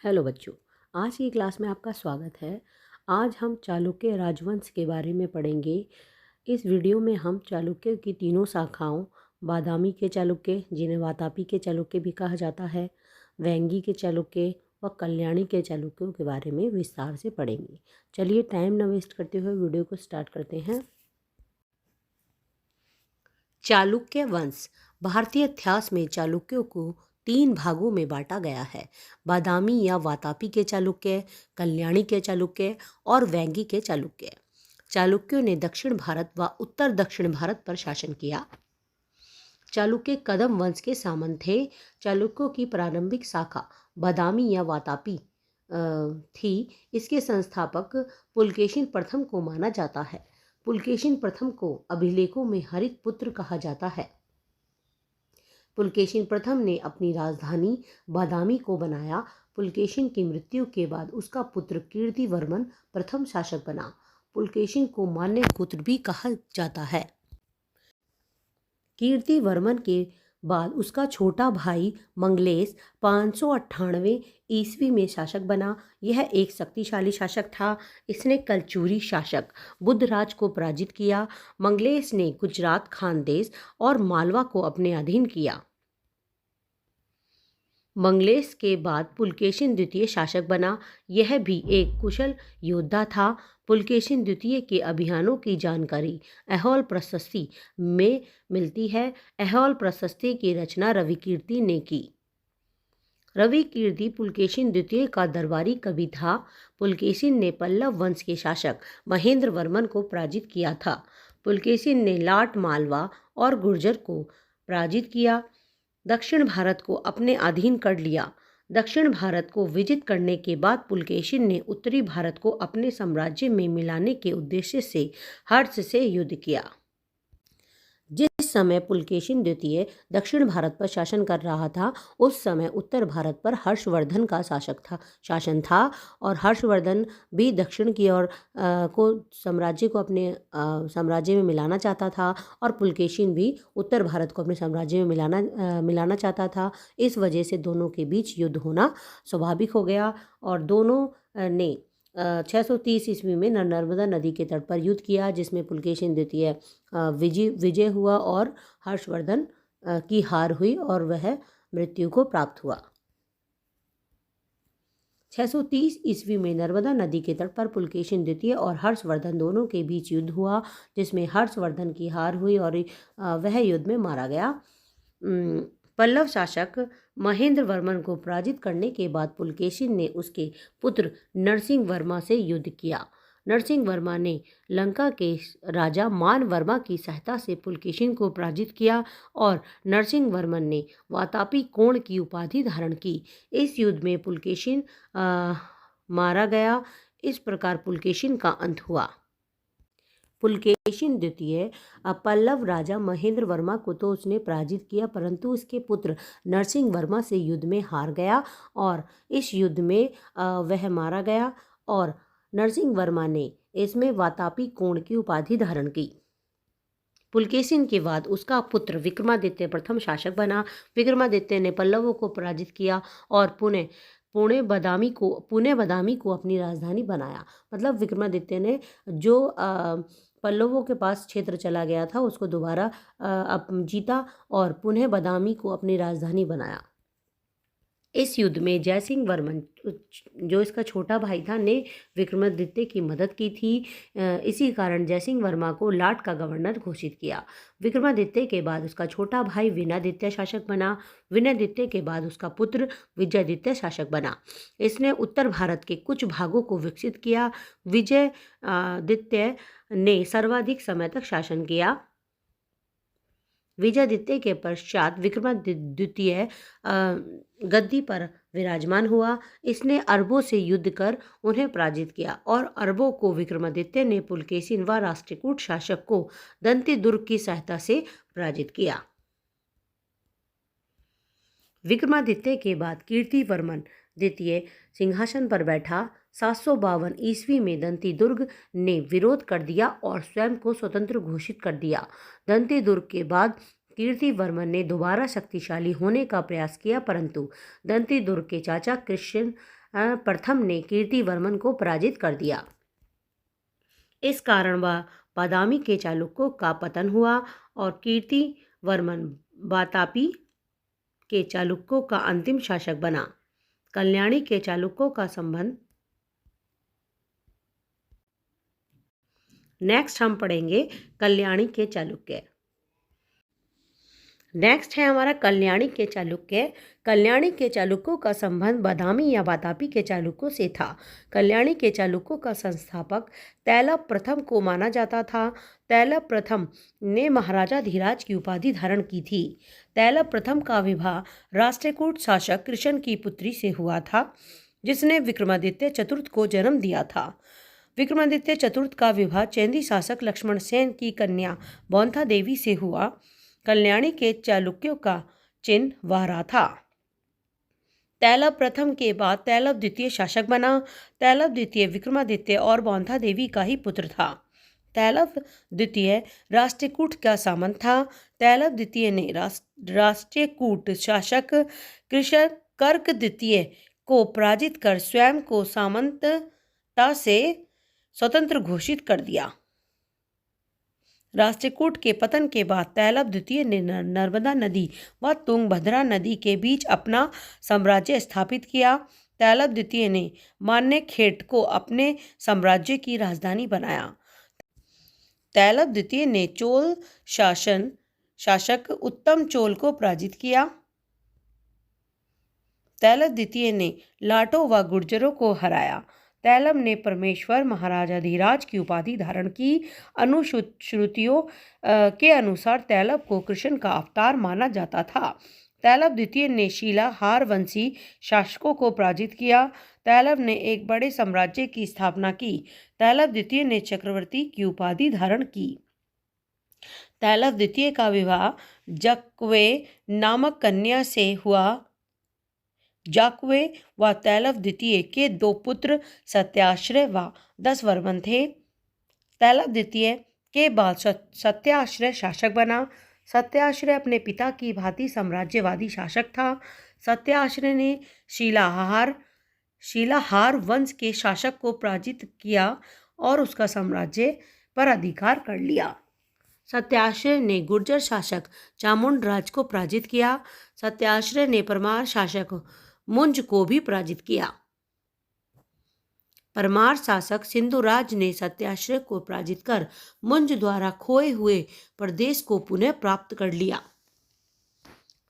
Hello बच्चों, आज की क्लास में आपका स्वागत है। आज हम चालुक्य राजवंश के बारे में पढ़ेंगे। इस वीडियो में हम चालुक्य की तीनों शाखाओं बादामी के चालुक्य, जिन्हें वातापी के चालुक्य भी कहा जाता है, वेंगी के चालुक्य व कल्याणी के चालुक्यों के बारे में विस्तार से पढ़ेंगे। चलिए टाइम न वेस्ट करते हुए वीडियो को स्टार्ट करते हैं। चालुक्य वंश। भारतीय इतिहास में चालुक्यों को 3 भागों में बांटा गया है: बादामी या वातापी के चालुक्य, कल्याणी के चालुक्य और वेंगी के चालुक्य। चालुक्यों ने दक्षिण भारत व उत्तर दक्षिण भारत पर शासन किया। चालुक्य कदम वंश के सामंत थे। चालुक्यों की प्रारंभिक शाखा बादामी या वातापी थी। इसके संस्थापक पुलकेशिन प्रथम को माना जाता है। पुलकेशिन प्रथम को अभिलेखों में हरित पुत्र कहा जाता है। पुलकेशिन प्रथम ने अपनी राजधानी बादामी को बनाया। पुलकेशिन की मृत्यु के बाद उसका पुत्र कीर्तिवर्मन प्रथम शासक बना। पुलकेशिन को मान्य पुत्र भी कहा जाता है। कीर्तिवर्मन के बाद उसका छोटा भाई मंगलेश 598 ईस्वी में शासक बना। यह एक शक्तिशाली शासक था। इसने कलचुरी शासक बुद्धराज को पराजित किया। मंगलेश ने गुजरात खानदेश और मालवा को अपने अधीन किया। मंगलेश के बाद पुलकेशिन द्वितीय शासक बना। यह भी एक कुशल योद्धा था। पुलकेशिन द्वितीय के अभियानों की जानकारी ऐहोल प्रशस्ति में मिलती है। ऐहोल प्रशस्ति की रचना रविकीर्ति ने की। रविकीर्ति पुलकेशिन द्वितीय का दरबारी कवि था। पुलकेशिन ने पल्लव वंश के शासक महेंद्र वर्मन को पराजित किया था। पुलकेशिन ने लाट, मालवा और गुर्जर को पराजित किया। दक्षिण भारत को अपने अधीन कर लिया। दक्षिण भारत को विजित करने के बाद पुलकेशिन ने उत्तरी भारत को अपने साम्राज्य में मिलाने के उद्देश्य से हर्ष से युद्ध किया। जिस समय पुलकेशिन द्वितीय दक्षिण भारत पर शासन कर रहा था, उस समय उत्तर भारत पर हर्षवर्धन का शासन था और हर्षवर्धन भी दक्षिण की ओर साम्राज्य को अपने साम्राज्य में मिलाना चाहता था और पुलकेशिन भी उत्तर भारत को अपने साम्राज्य में मिलाना चाहता था। इस वजह से दोनों के बीच युद्ध होना स्वाभाविक हो गया और दोनों ने 630 ईस्वी में नर्मदा नदी के तट पर युद्ध किया, जिसमें पुलकेशिन द्वितीय विजय हुआ और हर्षवर्धन की हार हुई और वह मृत्यु को प्राप्त हुआ। 630 ईस्वी में नर्मदा नदी के तट पर पुलकेशिन द्वितीय और हर्षवर्धन दोनों के बीच युद्ध हुआ, जिसमें हर्षवर्धन की हार हुई और वह युद्ध में मारा गया। पल्लव शासक महेंद्र वर्मन को पराजित करने के बाद पुलकेशिन ने उसके पुत्र नरसिंह वर्मा से युद्ध किया। नरसिंह वर्मा ने लंका के राजा मान वर्मा की सहायता से पुलकेशिन को पराजित किया और नरसिंह वर्मन ने वातापी कोण की उपाधि धारण की। इस युद्ध में पुलकेशिन मारा गया। इस प्रकार पुलकेशिन का अंत हुआ। पुलकेशिन द्वितीय पल्लव राजा महेंद्र वर्मा को तो उसने पराजित किया, परंतु उसके पुत्र नरसिंह वर्मा से युद्ध में हार गया और इस युद्ध में वह मारा गया और नरसिंह वर्मा ने इसमें वातापी कोण की उपाधि धारण की। पुलकेशिन के बाद उसका पुत्र विक्रमादित्य प्रथम शासक बना। विक्रमादित्य ने पल्लवों को पराजित किया और पुणे बादामी को अपनी राजधानी बनाया। मतलब विक्रमादित्य ने जो पल्लवों के पास क्षेत्र चला गया था उसको दोबारा जीता और पुनः बादामी को अपनी राजधानी बनाया। इस युद्ध में जयसिंह वर्मन, जो इसका छोटा भाई था, ने विक्रमादित्य की मदद की थी। इसी कारण जयसिंह वर्मा को लाट का गवर्नर घोषित किया। विक्रमादित्य के बाद उसका छोटा भाई विनयादित्य शासक बना। विनयादित्य के बाद उसका पुत्र विजयादित्य शासक बना। इसने उत्तर भारत के कुछ भागों को विकसित किया। विजयादित्य ने सर्वाधिक समय तक शासन किया। विजयादित्य के पश्चात विक्रमादित्य गद्दी पर विराजमान हुआ। इसने अरबों से युद्ध कर उन्हें पराजित किया और अरबों को विक्रमादित्य ने पुलकेशिन व राष्ट्रकूट शासक को दंतीदुर्ग की सहायता से पराजित किया। विक्रमादित्य के बाद कीर्तिवर्मन द्वितीय सिंहासन पर बैठा। 752 ईस्वी में दंतीदुर्ग ने विरोध कर दिया और स्वयं को स्वतंत्र घोषित कर दिया। दंतीदुर्ग के बाद कीर्तिवर्मन ने दोबारा शक्तिशाली होने का प्रयास किया, परंतु दंतीदुर्ग के चाचा प्रथम ने कीर्तिवर्मन को पराजित कर दिया। इस कारण बादामी के चालुक्यों का पतन हुआ और कीर्तिवर्मन वातापी के चालुक्यों का अंतिम शासक बना। कल्याणी के चालुक्यों का संबंध नेक्स्ट हम पढ़ेंगे कल्याणी के चालुक्य। नेक्स्ट है हमारा कल्याणी के चालुक्य। कल्याणी के चालुक्यों का संबंध बादामी या वातापी के चालुक्यों से था। कल्याणी के चालुक्यों का संस्थापक तैलभ प्रथम को माना जाता था। तैलभ प्रथम ने महाराजा धीराज की उपाधि धारण की थी। तैलभ प्रथम का विवाह राष्ट्रकूट शासक कृष्ण की पुत्री से हुआ था, जिसने विक्रमादित्य चतुर्थ को जन्म दिया था। विक्रमादित्य चतुर्थ का विवाह चैंदी शासक लक्ष्मण सेन की कन्या बौंथा देवी से हुआ। कल्याणी के चालुक्यों का चिन्ह वारा था। तैलभ प्रथम के बाद तैलभ द्वितीय शासक बना। तैलभ द्वितीय विक्रमादित्य और बौंथा देवी का ही पुत्र था। तैलभ द्वितीय राष्ट्रकूट का सामंत था। तैलभ द्वितीय ने राष्ट्रकूट शासक कृष्ण कर्क द्वितीय को पराजित कर स्वयं को सामंतता से स्वतंत्र घोषित कर दिया। राष्ट्रकूट के पतन के बाद तैलभ द्वितीय ने नर्मदा नदी व तुंगभद्रा नदी के बीच अपना साम्राज्य स्थापित किया। तैलभ द्वितीय ने मान्यखेट को अपने साम्राज्य की राजधानी बनाया। तैलभ द्वितीय ने चोल शासक उत्तम चोल को पराजित किया। तैलभ द्वितीय ने लाटों व गुर्जरों को हराया। तैलभ ने परमेश्वर महाराजा धीराज की उपाधि धारण की। अनुश्रुतियों के अनुसार तैलभ को कृष्ण का अवतार माना जाता था। तैलभ द्वितीय ने शिलाहार वंशी शासकों को पराजित किया। तैलभ ने एक बड़े साम्राज्य की स्थापना की। तैलभ द्वितीय ने चक्रवर्ती की उपाधि धारण की। तैलभ द्वितीय का विवाह जक्वे नामक कन्या से हुआ। जाक्वे व तैलभ द्वितीय के दो पुत्र सत्याश्रय व दशवर्मन थे। तैलभ द्वितीय के बाद सत्याश्रय शासक बना। सत्याश्रय अपने पिता की भांति साम्राज्यवादी शासक था। सत्याश्रय ने शिलाहार वंश के शासक को पराजित किया और उसका साम्राज्य पर अधिकार कर लिया। सत्याश्रय ने गुर्जर शासक चामुंडराज को पराजित किया। सत्याश्रय ने परमार शासक मुंज को भी पराजित किया। परमार शासक सिंधुराज ने सत्याश्रय को पराजित कर मुंज द्वारा खोए हुए प्रदेश को पुनः प्राप्त कर लिया।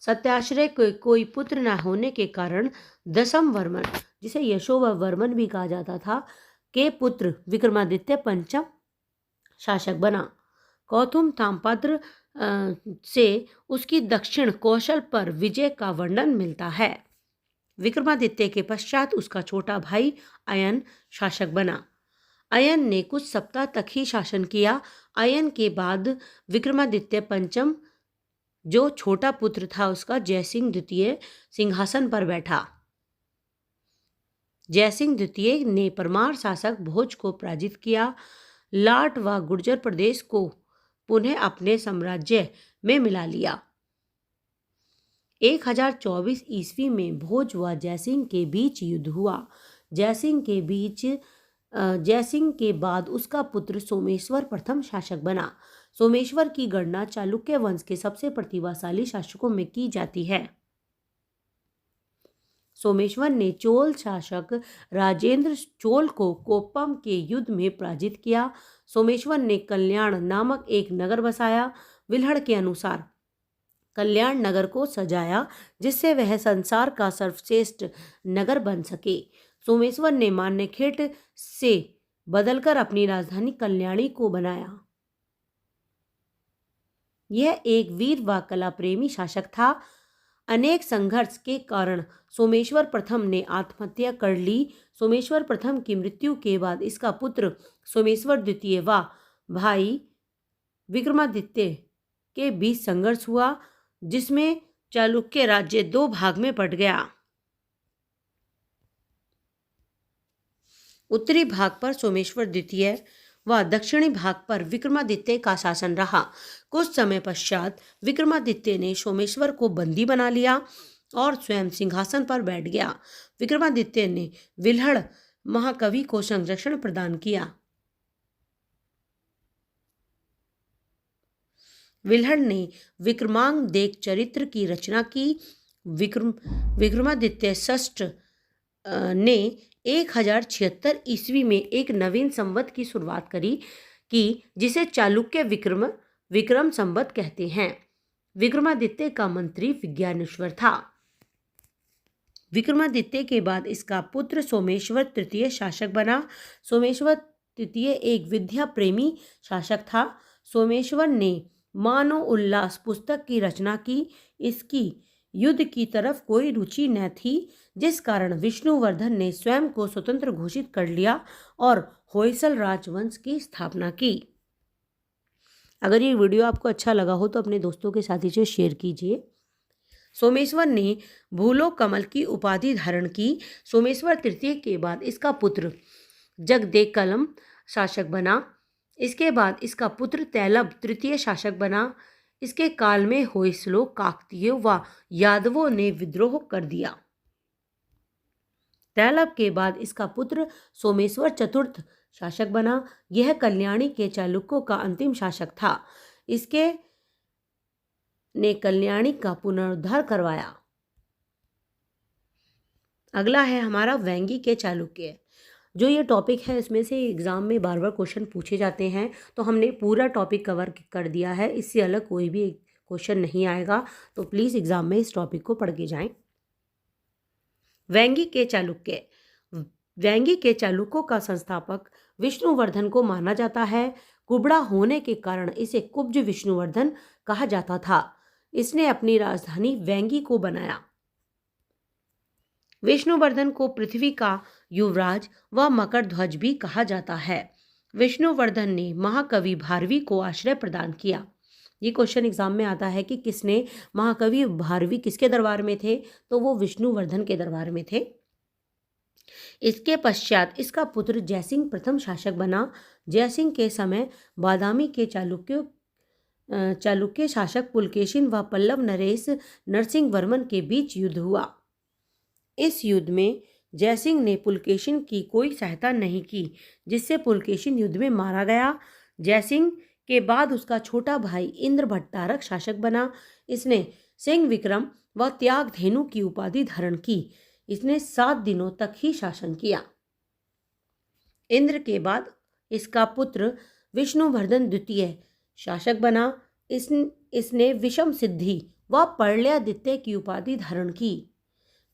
सत्याश्रय के कोई पुत्र न होने के कारण दशम वर्मन, जिसे यशोवर्मन भी कहा जाता था, के पुत्र विक्रमादित्य पंचम शासक बना। कौथुम ताम्रपत्र से उसकी दक्षिण कौशल पर विजय का वर्णन मिलता है। विक्रमादित्य के पश्चात उसका छोटा भाई अयन शासक बना। अयन ने कुछ सप्ताह तक ही शासन किया। अयन के बाद विक्रमादित्य पंचम, जो छोटा पुत्र था उसका, जयसिंह द्वितीय सिंहासन पर बैठा। जयसिंह द्वितीय ने परमार शासक भोज को पराजित किया। लाट व गुर्जर प्रदेश को पुनः अपने साम्राज्य में मिला लिया। 1024 ईस्वी में भोज व जयसिंह के बीच युद्ध हुआ। जयसिंह के बाद उसका पुत्र सोमेश्वर प्रथम शासक बना। सोमेश्वर की गणना चालुक्य वंश के सबसे प्रतिभाशाली शासकों में की जाती है। सोमेश्वर ने चोल शासक राजेंद्र चोल को कोप्पम के युद्ध में पराजित किया। सोमेश्वर ने कल्याण नामक एक नगर बसाया। विल्हड़ के अनुसार कल्याण नगर को सजाया, जिससे वह संसार का सर्वश्रेष्ठ नगर बन सके। सोमेश्वर ने मान्यखेट से बदलकर अपनी राजधानी कल्याणी को बनाया। यह एक वीर व कला प्रेमी शासक था। अनेक संघर्ष के कारण सोमेश्वर प्रथम ने आत्महत्या कर ली। सोमेश्वर प्रथम की मृत्यु के बाद इसका पुत्र सोमेश्वर द्वितीय व भाई विक्रमादित्य के बीच संघर्ष हुआ, जिसमें चालुक्य राज्य दो भाग में बंट गया। उत्तरी भाग पर सोमेश्वर द्वितीय व दक्षिणी भाग पर विक्रमादित्य का शासन रहा। कुछ समय पश्चात विक्रमादित्य ने सोमेश्वर को बंदी बना लिया और स्वयं सिंहासन पर बैठ गया। विक्रमादित्य ने विल्हड़ महाकवि को संरक्षण प्रदान किया। विल्हड़ ने विक्रमांगदेव चरित्र की रचना की। विक्रमादित्य षष्ठ ने 1076 ईस्वी में एक नवीन संवत की शुरुआत करी जिसे चालुक्य विक्रम संवत कहते हैं। विक्रमादित्य का मंत्री विज्ञानेश्वर था। विक्रमादित्य के बाद इसका पुत्र सोमेश्वर तृतीय शासक बना। सोमेश्वर तृतीय एक विद्या प्रेमी शासक था। सोमेश्वर ने मानो उल्लास पुस्तक की रचना की। इसकी युद्ध की तरफ कोई रुचि न थी, जिस कारण विष्णुवर्धन ने स्वयं को स्वतंत्र घोषित कर लिया और होयसल राजवंश की स्थापना की। अगर ये वीडियो आपको अच्छा लगा हो तो अपने दोस्तों के साथ इसे शेयर कीजिए। सोमेश्वर ने भूलोक कमल की उपाधि धारण की। सोमेश्वर तृतीय के बाद इसका पुत्र जगदेकलम शासक बना। इसके बाद इसका पुत्र तैलब तृतीय शासक बना। इसके काल में होयसलों, काकतीयों व यादवों ने विद्रोह कर दिया। तैलब के बाद इसका पुत्र सोमेश्वर चतुर्थ शासक बना। यह कल्याणी के चालुक्यों का अंतिम शासक था। इसके ने कल्याणी का पुनरुद्धार करवाया। अगला है हमारा वेंगी के चालुक्य। जो ये टॉपिक है इसमें से एग्जाम में बार बार क्वेश्चन पूछे जाते हैं, तो हमने पूरा टॉपिक कवर कर दिया है। इससे अलग कोई भी क्वेश्चन नहीं आएगा, तो प्लीज़ एग्जाम में इस टॉपिक को पढ़ के जाएं। वेंगी के चालुक्य। वेंगी के चालुक्यों का संस्थापक विष्णुवर्धन को माना जाता है। कुबड़ा होने के कारण इसे कुब्ज विष्णुवर्धन कहा जाता था। इसने अपनी राजधानी वेंगी को बनाया। विष्णुवर्धन को पृथ्वी का युवराज व मकरध्वज भी कहा जाता है। विष्णुवर्धन ने महाकवि भारवी को आश्रय प्रदान किया। ये क्वेश्चन एग्जाम में आता है कि किसने महाकवि भारवी किसके दरबार में थे, तो वो विष्णुवर्धन के दरबार में थे। इसके पश्चात इसका पुत्र जयसिंह प्रथम शासक बना। जयसिंह के समय बादामी के चालुक्य शासक पुलकेशिन व पल्लव नरेश नरसिंह वर्मन के बीच युद्ध हुआ। इस युद्ध में जयसिंह ने पुलकेशिन की कोई सहायता नहीं की, जिससे पुलकेशिन युद्ध में मारा गया। जयसिंह के बाद उसका छोटा भाई इंद्र भट्टारक शासक बना। इसने सिंह विक्रम व त्यागधेनु की उपाधि धारण की। इसने 7 दिनों तक ही शासन किया। इंद्र के बाद इसका पुत्र विष्णुवर्धन द्वितीय शासक बना। इसने विषम सिद्धि व पर्ल्यादित्य की उपाधि धारण की।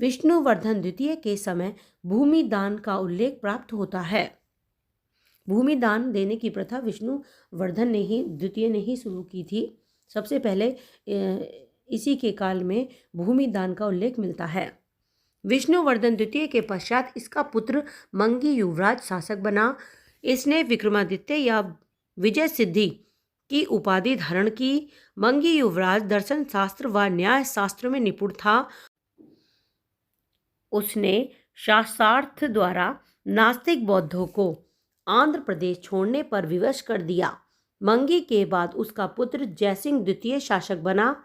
विष्णुवर्धन द्वितीय के समय भूमि दान का उल्लेख प्राप्त होता है। भूमि दान देने की प्रथा विष्णुवर्धन द्वितीय ने ही शुरू की थी। सबसे पहले इसी के काल में भूमि दान का उल्लेख मिलता है। विष्णुवर्धन द्वितीय के पश्चात इसका पुत्र मंगी युवराज शासक बना। इसने विक्रमादित्य या विजय सिद्धि की उपाधि धारण की। मंगी युवराज दर्शन शास्त्र व न्याय शास्त्र में निपुण था। उसने शास्त्रार्थ द्वारा नास्तिक बौद्धों को आंध्र प्रदेश छोड़ने पर विवश कर दिया। मंगी के बाद उसका पुत्र जयसिंह द्वितीय शासक बना।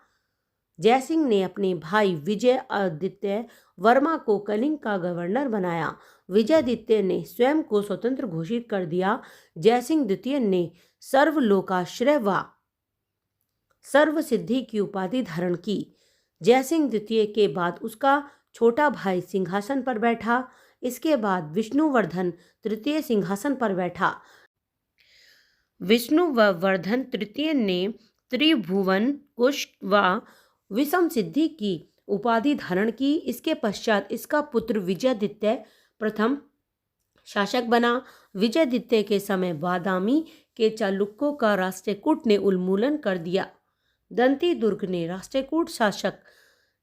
जयसिंह ने अपने भाई विजय आदित्य वर्मा को कलिंग का गवर्नर बनाया। विजयादित्य ने स्वयं को स्वतंत्र घोषित कर दिया। जयसिंह द्वितीय ने सर्वलोकाश्रय व सर्वसिद्धि की उपाधि धारण की। जयसिंह द्वितीय के बाद उसका छोटा भाई सिंहासन पर बैठा। इसके बाद विष्णुवर्धन तृतीय सिंहासन पर बैठा। विष्णुवर्धन तृतीय ने त्रिभुवन कुश व विषम सिद्धि की उपाधि धारण की। इसके पश्चात इसका पुत्र विजयादित्य प्रथम शासक बना। विजयादित्य के समय बादामी के चालुक्यों का राष्ट्रकूट ने उन्मूलन कर दिया। दंती दुर्ग ने राष्ट्रकूट शासक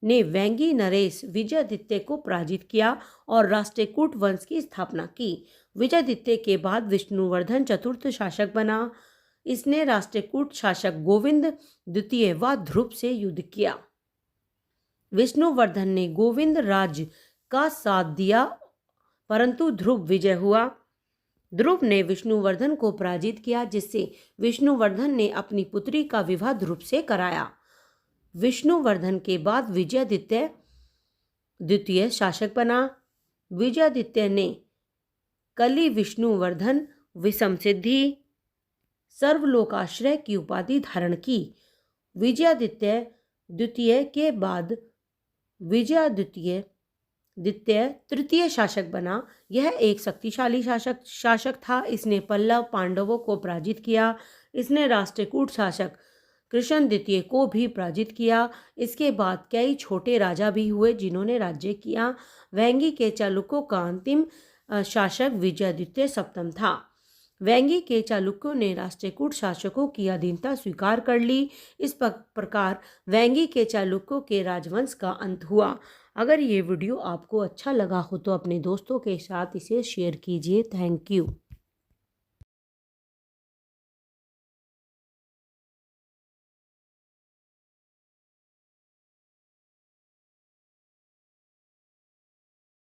ने वेंगी नरेश विजयादित्य को पराजित किया और राष्ट्रकूट वंश की स्थापना की। विजयादित्य के बाद विष्णुवर्धन चतुर्थ शासक बना। इसने राष्ट्रकूट शासक गोविंद द्वितीय व ध्रुव से युद्ध किया। विष्णुवर्धन ने गोविंद राज्य का साथ दिया, परंतु ध्रुव विजय हुआ। ध्रुव ने विष्णुवर्धन को पराजित किया, जिससे विष्णुवर्धन ने अपनी पुत्री का विवाह ध्रुव से कराया। विष्णुवर्धन के बाद विजयादित्य द्वितीय शासक बना। विजयादित्य ने कली विष्णुवर्धन विषम सिद्धि सर्वलोकाश्रय की उपाधि धारण की। विजयादित्य द्वितीय के बाद विजयादित्य तृतीय शासक बना। यह एक शक्तिशाली शासक था। इसने पल्लव पांडवों को पराजित किया। इसने राष्ट्रकूट शासक कृष्ण द्वितीय को भी पराजित किया। इसके बाद कई छोटे राजा भी हुए जिन्होंने राज्य किया। वेंगी के चालुक्यों का अंतिम शासक विजयादित्य सप्तम था। वेंगी के चालुक्यों ने राष्ट्रकूट शासकों की अधीनता स्वीकार कर ली। इस प्रकार वेंगी के चालुक्यों के राजवंश का अंत हुआ। अगर ये वीडियो आपको अच्छा लगा हो तो अपने दोस्तों के साथ इसे शेयर कीजिए। Thank you.